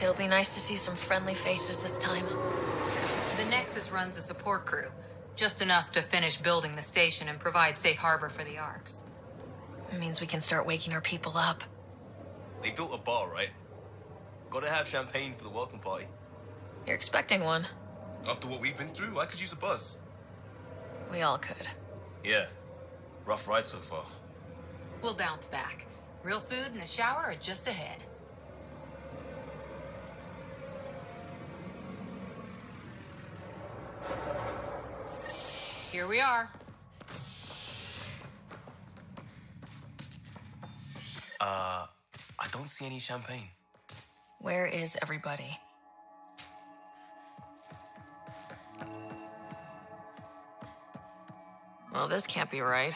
It'll be nice to see some friendly faces this time. The Nexus runs a support crew, just enough to finish building the station and provide safe harbor for the Arks. It means we can start waking our people up. They built a bar, right? Gotta have champagne for the welcome party. You're expecting one. After what we've been through, I could use a buzz. We all could. Yeah. Rough ride so far. We'll bounce back. Real food and the shower are just ahead. Here we are. I don't see any champagne. Where is everybody? Well, this can't be right.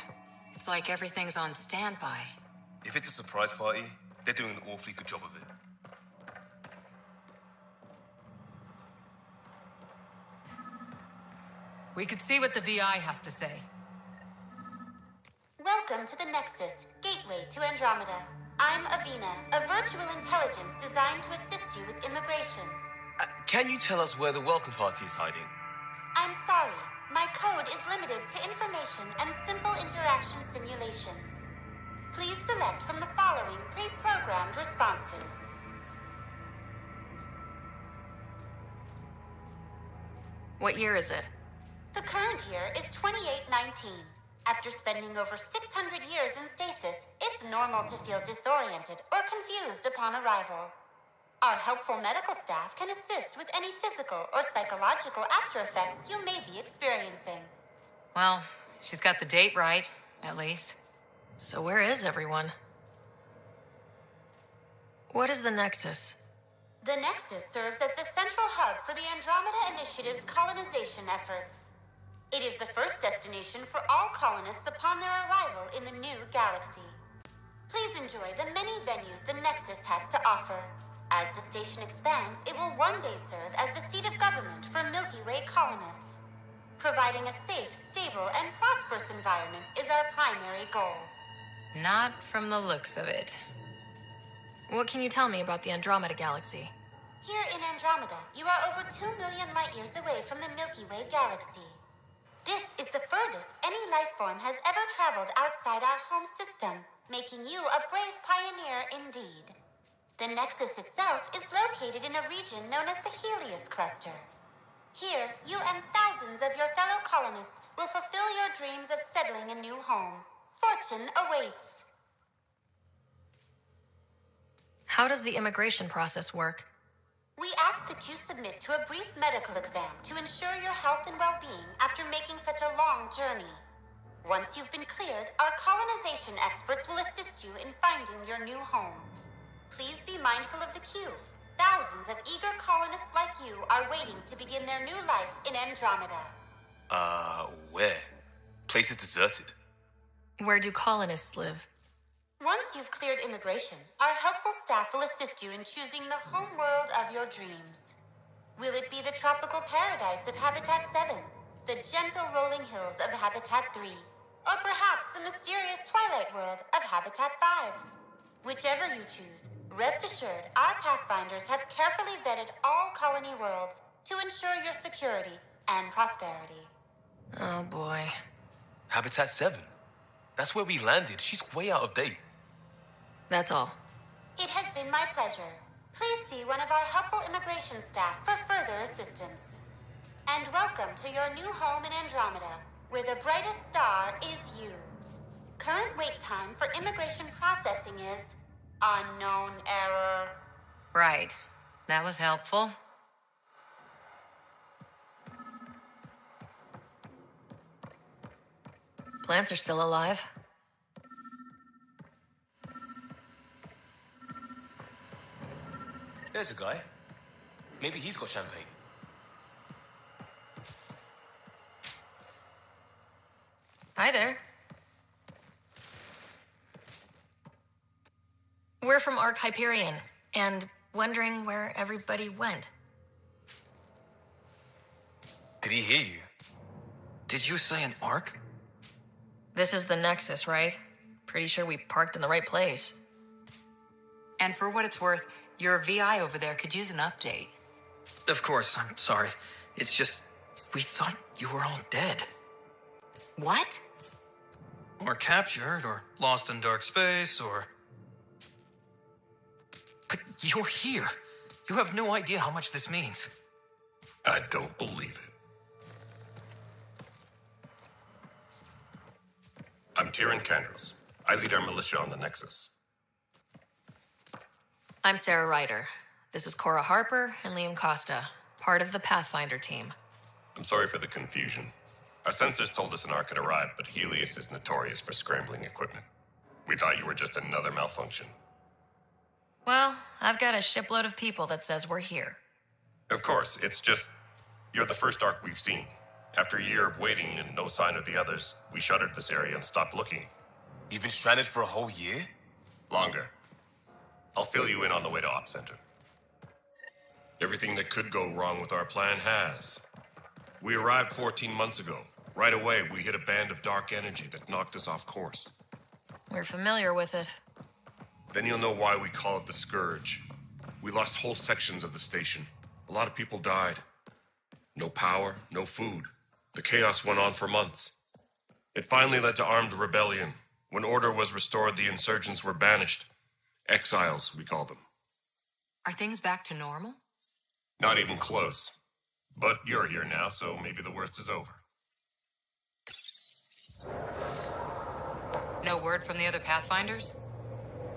It's like everything's on standby. If it's a surprise party, they're doing an awfully good job of it. We could see what the VI has to say. Welcome to the Nexus, gateway to Andromeda. I'm Avina, a virtual intelligence designed to assist you with immigration. Can you tell us where the welcome party is hiding? I'm sorry, my code is limited to information and simple interaction simulations. Please select from the following pre-programmed responses. What year is it? The current year is 2819. After spending over 600 years in stasis, it's normal to feel disoriented or confused upon arrival. Our helpful medical staff can assist with any physical or psychological after effects you may be experiencing. Well, she's got the date right, at least. So where is everyone? What is the Nexus? The Nexus serves as the central hub for the Andromeda Initiative's colonization efforts. It is the first destination for all colonists upon their arrival in the new galaxy. Please enjoy the many venues the Nexus has to offer. As the station expands, it will one day serve as the seat of government for Milky Way colonists. Providing a safe, stable, and prosperous environment is our primary goal. Not from the looks of it. What can you tell me about the Andromeda galaxy? Here in Andromeda, you are over 2 million light-years away from the Milky Way galaxy. This is the furthest any life form has ever traveled outside our home system, making you a brave pioneer indeed. The Nexus itself is located in a region known as the Helios Cluster. Here, you and thousands of your fellow colonists will fulfill your dreams of settling a new home. Fortune awaits. How does the immigration process work? We ask that you submit to a brief medical exam to ensure your health and well-being after making such a long journey. Once you've been cleared, our colonization experts will assist you in finding your new home. Please be mindful of the queue. Thousands of eager colonists like you are waiting to begin their new life in Andromeda. Where? Place is deserted. Where do colonists live? Once you've cleared immigration, our helpful staff will assist you in choosing the home world of your dreams. Will it be the tropical paradise of Habitat 7, the gentle rolling hills of Habitat 3, or perhaps the mysterious twilight world of Habitat 5? Whichever you choose, rest assured our Pathfinders have carefully vetted all colony worlds to ensure your security and prosperity. Oh boy. Habitat 7. That's where we landed. She's way out of date. That's all. It has been my pleasure. Please see one of our helpful immigration staff for further assistance. And welcome to your new home in Andromeda, where the brightest star is you. Current wait time for immigration processing is unknown error. Right. That was helpful. Plants are still alive. There's a guy. Maybe he's got champagne. Hi there. We're from Ark Hyperion, and wondering where everybody went. Did he hear you? Did you say an arc? This is the Nexus, right? Pretty sure we parked in the right place. And for what it's worth, Your VI over there could use an update. Of course, I'm sorry. It's just, we thought you were all dead. What? Or captured, or lost in dark space, or... But you're here. You have no idea how much this means. I don't believe it. I'm Tyrion Kandros. I lead our militia on the Nexus. I'm Sarah Ryder. This is Cora Harper and Liam Costa, part of the Pathfinder team. I'm sorry for the confusion. Our sensors told us an Ark had arrived, but Helios is notorious for scrambling equipment. We thought you were just another malfunction. Well, I've got a shipload of people that says we're here. Of course, it's just... You're the first Ark we've seen. After a year of waiting and no sign of the others, we shuttered this area and stopped looking. You've been stranded for a whole year? Longer. I'll fill you in on the way to Op Center. Everything that could go wrong with our plan has. We arrived 14 months ago. Right away, we hit a band of dark energy that knocked us off course. We're familiar with it. Then you'll know why we call it the Scourge. We lost whole sections of the station. A lot of people died. No power, no food. The chaos went on for months. It finally led to armed rebellion. When order was restored, the insurgents were banished. Exiles, we call them. Are things back to normal? Not even close. But you're here now, so maybe the worst is over. No word from the other Pathfinders?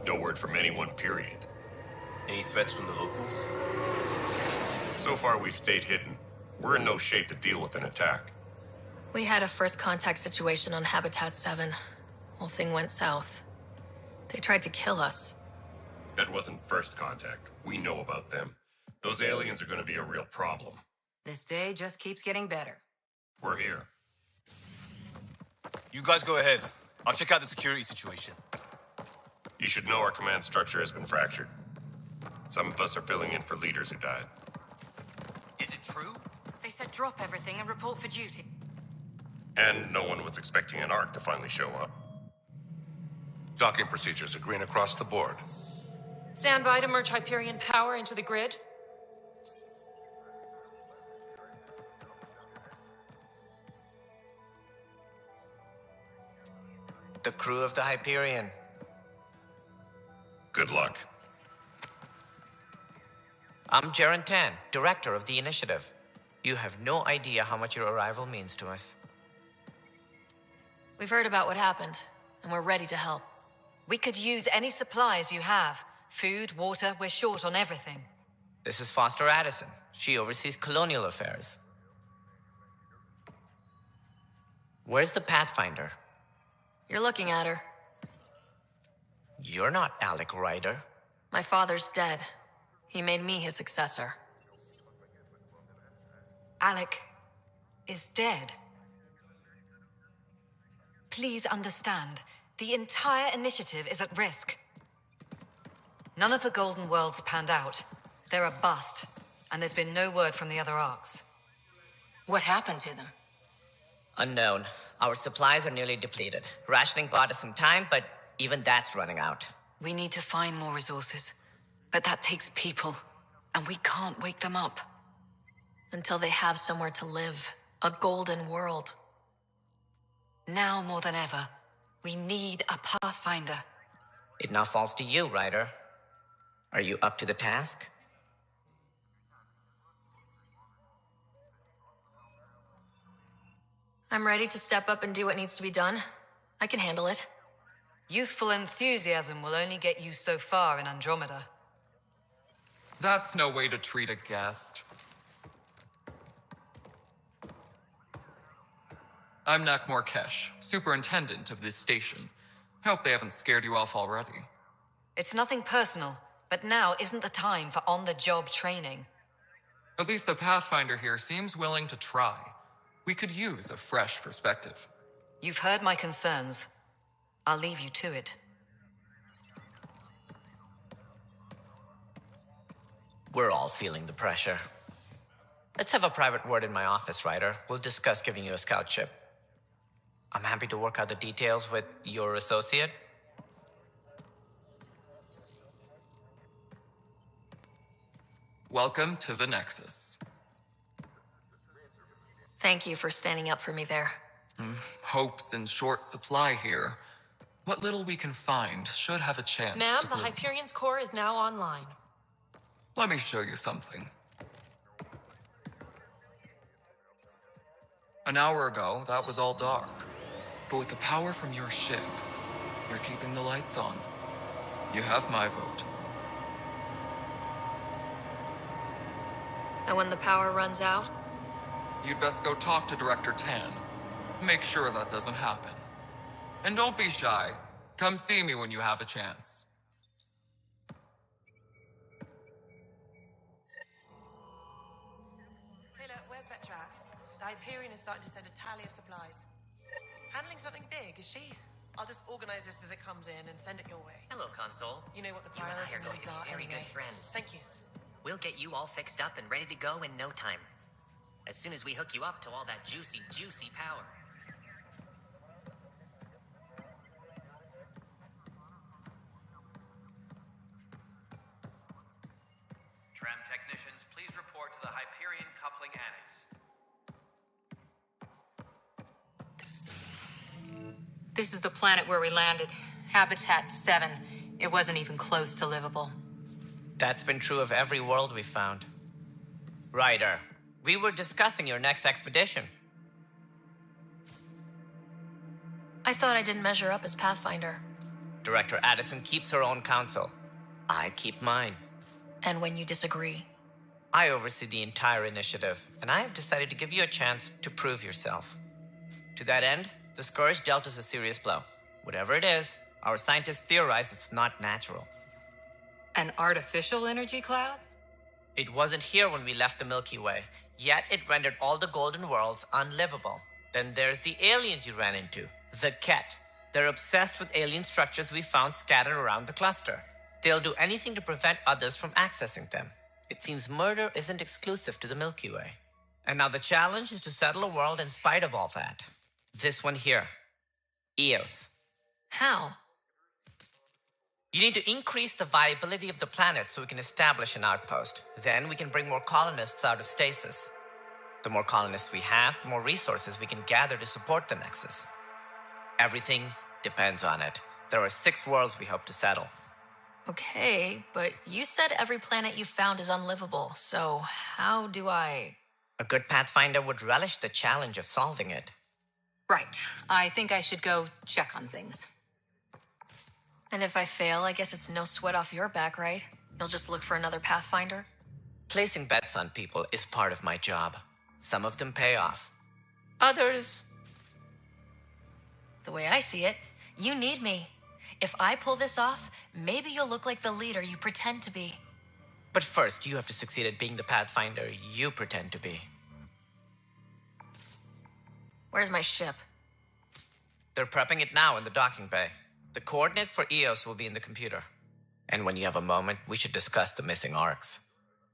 No word from anyone, period. Any threats from the locals? So far, we've stayed hidden. We're in no shape to deal with an attack. We had a first contact situation on Habitat 7. Whole thing went south. They tried to kill us. That wasn't first contact. We know about them. Those aliens are going to be a real problem. This day just keeps getting better. We're here. You guys go ahead. I'll check out the security situation. You should know our command structure has been fractured. Some of us are filling in for leaders who died. Is it true? They said drop everything and report for duty. And no one was expecting an Ark to finally show up. Docking procedures are green across the board. Stand by to merge Hyperion power into the grid. The crew of the Hyperion. Good luck. I'm Jaren Tan, director of the initiative. You have no idea how much your arrival means to us. We've heard about what happened, and we're ready to help. We could use any supplies you have. Food, water, we're short on everything. This is Foster Addison. She oversees colonial affairs. Where's the Pathfinder? You're looking at her. You're not Alec Ryder. My father's dead. He made me his successor. Alec is dead. Please understand, the entire initiative is at risk. None of the Golden Worlds panned out. They're a bust, and there's been no word from the other arcs. What happened to them? Unknown. Our supplies are nearly depleted. Rationing bought us some time, but even that's running out. We need to find more resources, but that takes people, and we can't wake them up. Until they have somewhere to live. A golden world. Now more than ever, we need a Pathfinder. It now falls to you, Ryder. Are you up to the task? I'm ready to step up and do what needs to be done. I can handle it. Youthful enthusiasm will only get you so far in Andromeda. That's no way to treat a guest. I'm Nak Morkesh, superintendent of this station. I hope they haven't scared you off already. It's nothing personal, but now isn't the time for on-the-job training. At least the Pathfinder here seems willing to try. We could use a fresh perspective. You've heard my concerns. I'll leave you to it. We're all feeling the pressure. Let's have a private word in my office, Ryder. We'll discuss giving you a scout ship. I'm happy to work out the details with your associate. welcome to the Nexus. Thank you for standing up for me there. Hope's in short supply here. What little we can find should have a chance Ma'am, to the prove- Hyperion's core is now online. Let me show you something. An hour ago, that was all dark. But with the power from your ship, you're keeping the lights on. You have my vote. And when the power runs out, You'd best go talk to Director Tan. Make sure that doesn't happen. And don't be shy. Come see me when you have a chance. Taylor, where's Vetra at? The Hyperion is starting to send a tally of supplies. Handling something big, is she? I'll just organize this as it comes in and send it your way. Hello, Console. You know what the You and I priority are going needs to are be very anyway. good friends. Thank you. We'll get you all fixed up and ready to go in no time. As soon as we hook you up to all that juicy, juicy power. Tram technicians, please report to the Hyperion Coupling Annex. This is the planet where we landed. Habitat 7. It wasn't even close to livable. That's been true of every world we found. Ryder, we were discussing your next expedition. I thought I didn't measure up as Pathfinder. Director Addison keeps her own counsel. I keep mine. And when you disagree, I oversee the entire initiative, and I have decided to give you a chance to prove yourself. To that end, the Scourge dealt us a serious blow. Whatever it is, our scientists theorize it's not natural. An artificial energy cloud? It wasn't here when we left the Milky Way, yet it rendered all the golden worlds unlivable. Then there's the aliens you ran into, the Ket. They're obsessed with alien structures we found scattered around the cluster. They'll do anything to prevent others from accessing them. It seems murder isn't exclusive to the Milky Way. And now the challenge is to settle a world in spite of all that. This one here. Eos. how? You need to increase the viability of the planet so we can establish an outpost. Then we can bring more colonists out of stasis. The more colonists we have, the more resources we can gather to support the Nexus. Everything depends on it. There are 6 worlds we hope to settle. Okay, but you said every planet you found is unlivable, so how do I... A good Pathfinder would relish the challenge of solving it. Right. I think I should go check on things. And if I fail, I guess it's no sweat off your back, right? You'll just look for another Pathfinder? Placing bets on people is part of my job. Some of them pay off. Others... The way I see it, you need me. If I pull this off, maybe you'll look like the leader you pretend to be. But first, you have to succeed at being the Pathfinder you pretend to be. Where's my ship? They're prepping it now in the docking bay. The coordinates for Eos will be in the computer. And when you have a moment, we should discuss the missing arcs.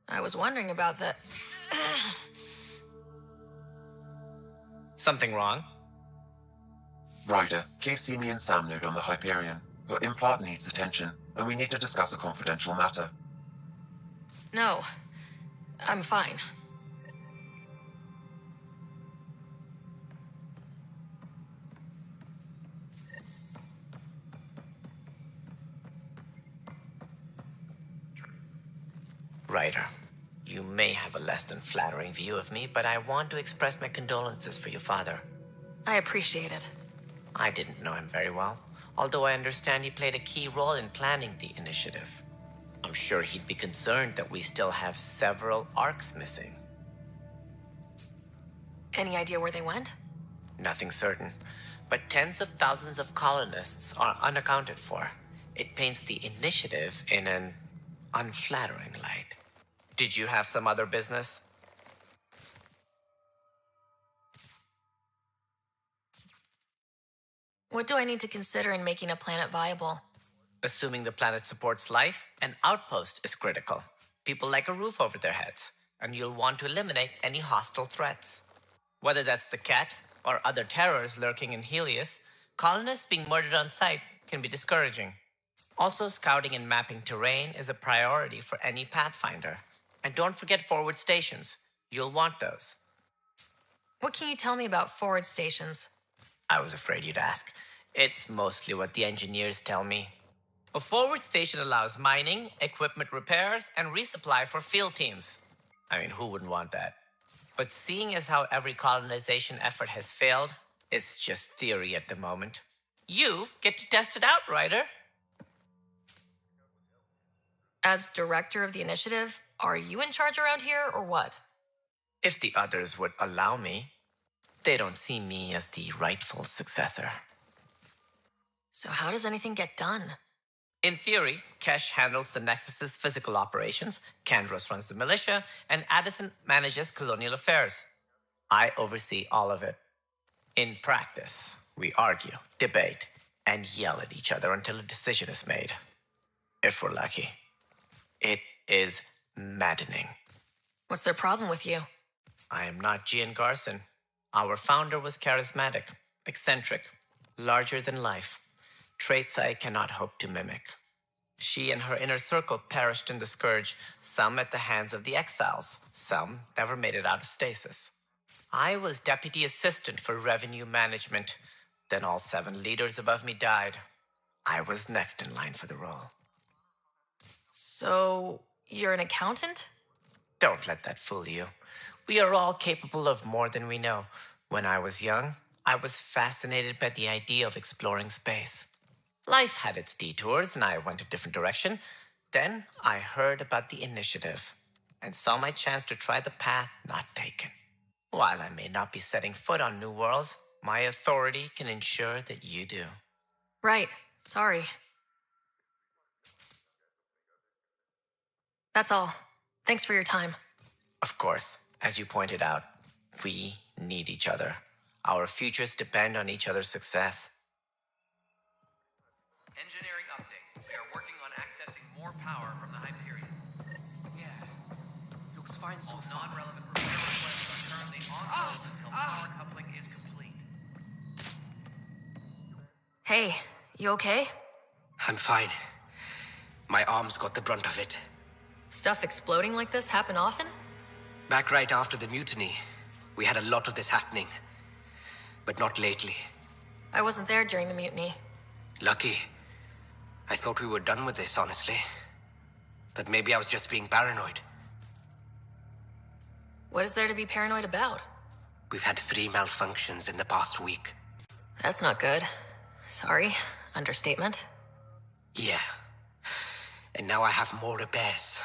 I was wondering about that. Something wrong? Ryder, please see me and Sam Node on the Hyperion. Your implant needs attention, and we need to discuss a confidential matter. No, I'm fine. Ryder, you may have a less than flattering view of me, but I want to express my condolences for your father. I appreciate it. I didn't know him very well, although I understand he played a key role in planning the initiative. I'm sure he'd be concerned that we still have several arcs missing. Any idea where they went? Nothing certain, but tens of thousands of colonists are unaccounted for. It paints the initiative in an unflattering light. Did you have some other business? What do I need to consider in making a planet viable? Assuming the planet supports life, an outpost is critical. People like a roof over their heads, and you'll want to eliminate any hostile threats. Whether that's the cat or other terrors lurking in Helios, colonists being murdered on sight can be discouraging. Also, scouting and mapping terrain is a priority for any Pathfinder. And don't forget forward stations. You'll want those. What can you tell me about forward stations? I was afraid you'd ask. It's mostly what the engineers tell me. A forward station allows mining, equipment repairs, and resupply for field teams. I mean, who wouldn't want that? But seeing as how every colonization effort has failed, it's just theory at the moment. You get to test it out, Ryder. As director of the initiative, are you in charge around here or what? If the others would allow me. They don't see me as the rightful successor. So how does anything get done? In theory, Kesh handles the Nexus's physical operations, Kandros runs the militia, and Addison manages colonial affairs. I oversee all of it. In practice, we argue, debate, and yell at each other until a decision is made. If we're lucky. It is maddening. What's their problem with you? I am not Gian Garson. Our founder was charismatic, eccentric, larger than life. Traits I cannot hope to mimic. She and her inner circle perished in the Scourge, some at the hands of the Exiles, some never made it out of stasis. I was deputy assistant for revenue management. Then all 7 leaders above me died. I was next in line for the role. So, you're an accountant? Don't let that fool you. We are all capable of more than we know. When I was young, I was fascinated by the idea of exploring space. Life had its detours, and I went a different direction. Then I heard about the initiative, and saw my chance to try the path not taken. While I may not be setting foot on new worlds, my authority can ensure that you do. Right. Sorry. That's all. Thanks for your time. Of course, as you pointed out, we need each other. Our futures depend on each other's success. Engineering update. We are working on accessing more power from the Hyperion. Yeah. Looks fine so All far. non-relevant repair requests are currently on hold until power coupling is complete. Hey, you okay? I'm fine. My arms got the brunt of it. Stuff exploding like this happen often? Back right after the mutiny, we had a lot of this happening. But not lately. I wasn't there during the mutiny. Lucky. I thought we were done with this, honestly. That maybe I was just being paranoid. What is there to be paranoid about? We've had 3 malfunctions in the past week. That's not good. Sorry. Understatement. Yeah. And now I have more repairs.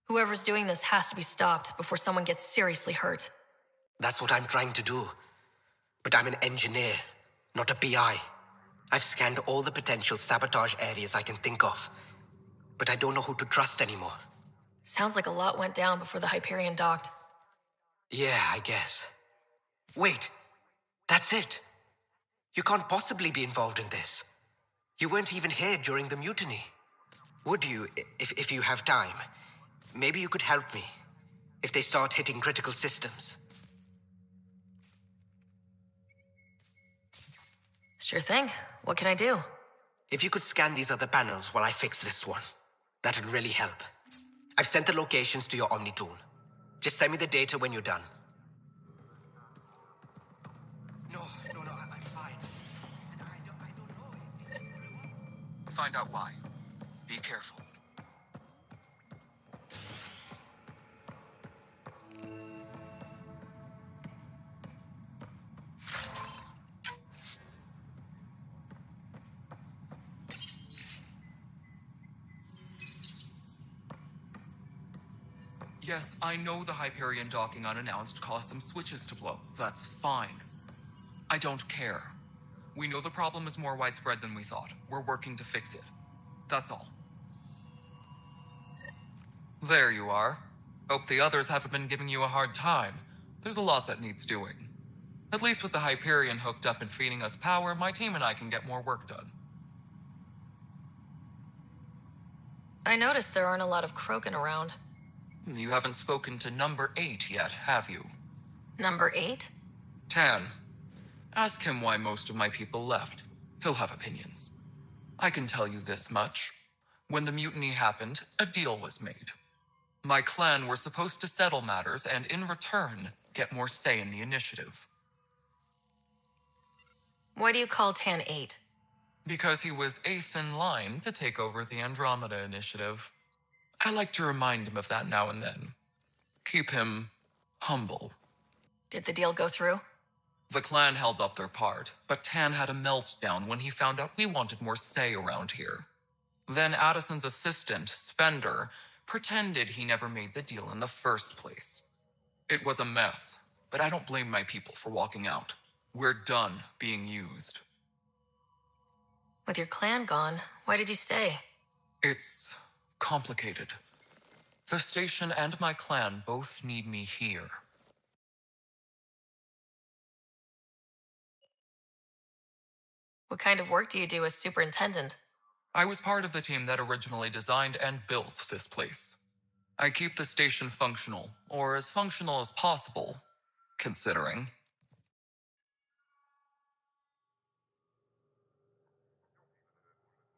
Whoever's doing this has to be stopped before someone gets seriously hurt. That's what I'm trying to do. But I'm an engineer, not a PI. I've scanned all the potential sabotage areas I can think of. But I don't know who to trust anymore. Sounds like a lot went down before the Hyperion docked. Yeah, I guess. Wait, that's it. You can't possibly be involved in this. You weren't even here during the mutiny. Would you, if you have time? Maybe you could help me. If they start hitting critical systems. Sure thing. What can I do? If you could scan these other panels while I fix this one, that'd really help. I've sent the locations to your Omni tool. Just send me the data when you're done. No, I'm fine. And I don't know. Find out why. Be careful. Yes, I know the Hyperion docking unannounced caused some switches to blow. That's fine. I don't care. We know the problem is more widespread than we thought. We're working to fix it. That's all. There you are. Hope the others haven't been giving you a hard time. There's a lot that needs doing. At least with the Hyperion hooked up and feeding us power, my team and I can get more work done. I noticed there aren't a lot of Krogan around. You haven't spoken to number 8 yet, have you? Number 8? Tan. Ask him why most of my people left. He'll have opinions. I can tell you this much. When the mutiny happened, a deal was made. My clan were supposed to settle matters and, in return, get more say in the initiative. Why do you call Tan 8? Because he was 8th in line to take over the Andromeda initiative. I like to remind him of that now and then. Keep him humble. Did the deal go through? The clan held up their part, but Tan had a meltdown when he found out we wanted more say around here. Then Addison's assistant, Spender, pretended he never made the deal in the first place. It was a mess, but I don't blame my people for walking out. We're done being used. With your clan gone, why did you stay? It's complicated. The station and my clan both need me here. What kind of work do you do as superintendent? I was part of the team that originally designed and built this place. I keep the station functional, or as functional as possible, considering.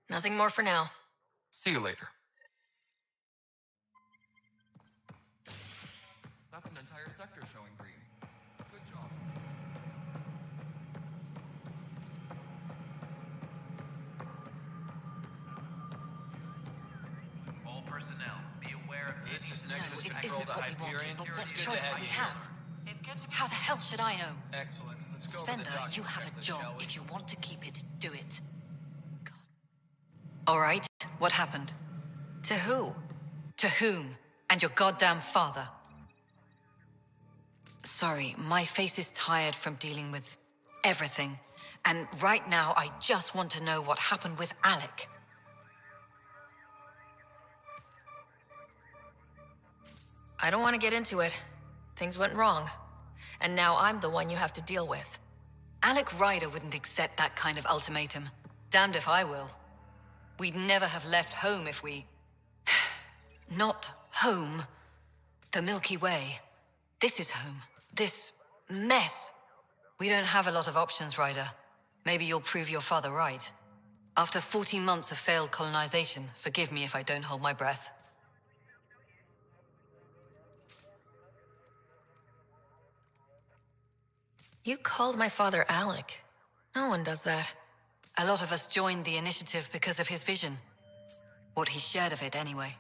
Nothing more for now. See you later. That's an entire sector showing green. Good job. All personnel, be aware of This is No, Nexus it control isn't to what we wanted, Hyperion. but what It's good choice to do we have have? How the hell should I know? Excellent. Let's go over the Spender, document you have a checklist, job. shall we? If you want to keep it, do it. God. All right, what happened? To who? To whom? And your goddamn father. Sorry, my face is tired from dealing with everything. And right now, I just want to know what happened with Alec. I don't want to get into it. Things went wrong. And now I'm the one you have to deal with. Alec Ryder wouldn't accept that kind of ultimatum. Damned if I will. We'd never have left home if we... Not home. The Milky Way. This is home. This mess. We don't have a lot of options, Ryder. Maybe you'll prove your father right. After 14 months of failed colonization, forgive me if I don't hold my breath. You called my father Alec. No one does that. A lot of us joined the initiative because of his vision. What he shared of it, anyway.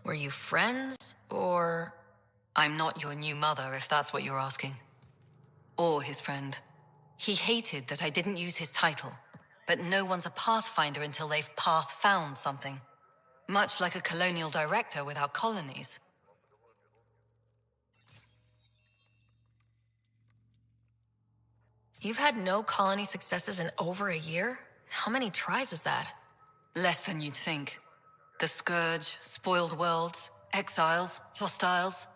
Were you friends, or...? I'm not your new mother, if that's what you're asking. Or his friend. He hated that I didn't use his title. But no one's a pathfinder until they've path-found something. Much like a colonial director without colonies. You've had no colony successes in over a year? How many tries is that? Less than you'd think. The Scourge, spoiled worlds, exiles, hostiles.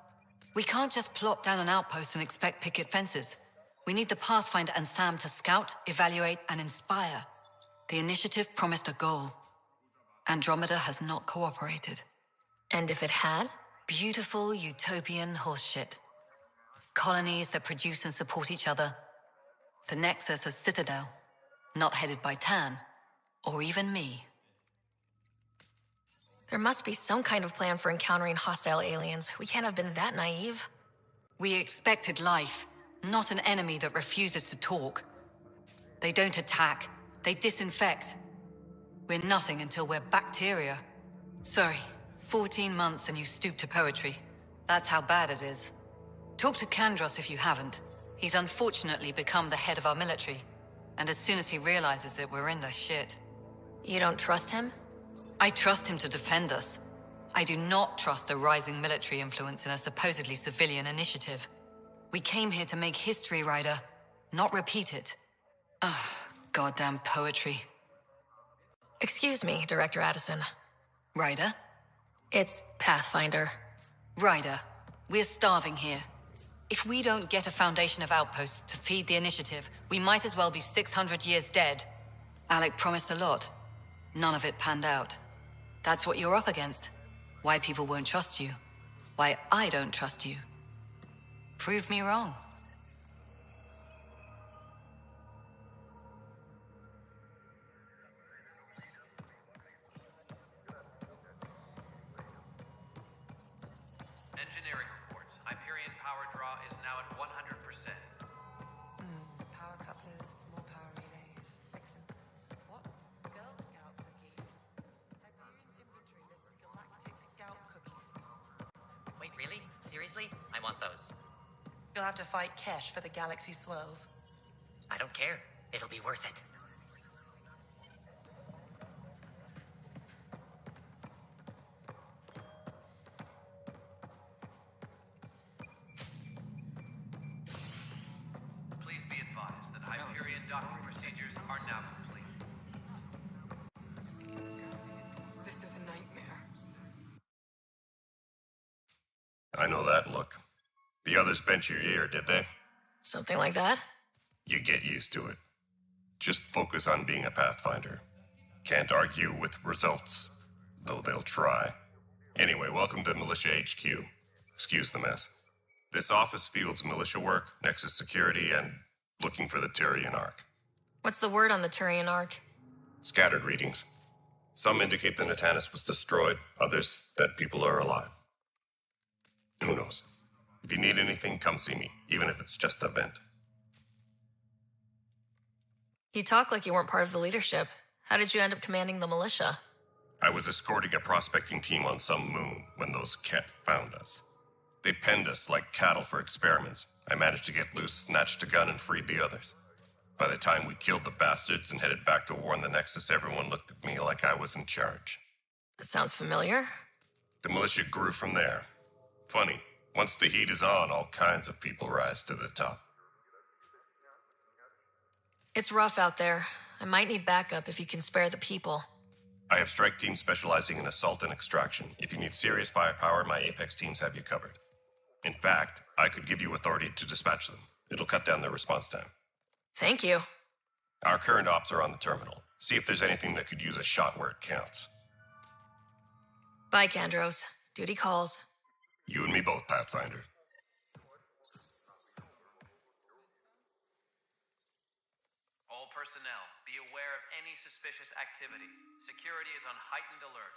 We can't just plop down an outpost and expect picket fences. We need the Pathfinder and Sam to scout, evaluate, and inspire. The initiative promised a goal. Andromeda has not cooperated. And if it had? Beautiful utopian horseshit. Colonies that produce and support each other. The Nexus as Citadel. Not headed by Tan. Or even me. There must be some kind of plan for encountering hostile aliens. We can't have been that naive. We expected life, not an enemy that refuses to talk. They don't attack, they disinfect. We're nothing until we're bacteria. Sorry, 14 months and you stoop to poetry. That's how bad it is. Talk to Kandros if you haven't. He's unfortunately become the head of our military. And as soon as he realizes it, we're in the shit. You don't trust him? I trust him to defend us. I do not trust a rising military influence in a supposedly civilian initiative. We came here to make history, Ryder, not repeat it. Ugh, goddamn poetry. Excuse me, Director Addison. Ryder? It's Pathfinder. Ryder, we're starving here. If we don't get a foundation of outposts to feed the initiative, we might as well be 600 years dead. Alec promised a lot. None of it panned out. That's what you're up against. Why people won't trust you. Why I don't trust you. Prove me wrong. Engineering reports. Hyperion power draw is now at 100%. Power couplers, more power relays. Excellent. What? Girl Scout cookies. Hyperion's inventory lists galactic scout cookies. Wait, really? Seriously? I want those. You'll have to fight Kesh for the galaxy swirls. I don't care. It'll be worth it. Please be advised that Hyperion docking procedures are now complete. This is a nightmare. I know that look. The others bent your ear, did they? Something like that? You get used to it. Just focus on being a Pathfinder. Can't argue with results, though they'll try. Anyway, welcome to Militia HQ. Excuse the mess. This office fields militia work, Nexus security, and looking for the Turian Ark. What's the word on the Turian Ark? Scattered readings. Some indicate the Natanus was destroyed, others that people are alive. Who knows? If you need anything, come see me, even if it's just a vent. You talk like you weren't part of the leadership. How did you end up commanding the militia? I was escorting a prospecting team on some moon when those Ket found us. They penned us like cattle for experiments. I managed to get loose, snatched a gun, and freed the others. By the time we killed the bastards and headed back to warn the Nexus, everyone looked at me like I was in charge. That sounds familiar. The militia grew from there. Funny, once the heat is on, all kinds of people rise to the top. It's rough out there. I might need backup if you can spare the people. I have strike teams specializing in assault and extraction. If you need serious firepower, my Apex teams have you covered. In fact, I could give you authority to dispatch them. It'll cut down their response time. Thank you. Our current ops are on the terminal. See if there's anything that could use a shot where it counts. Bye, Kandros. Duty calls. You and me both, Pathfinder. All personnel, be aware of any suspicious activity. Security is on heightened alert.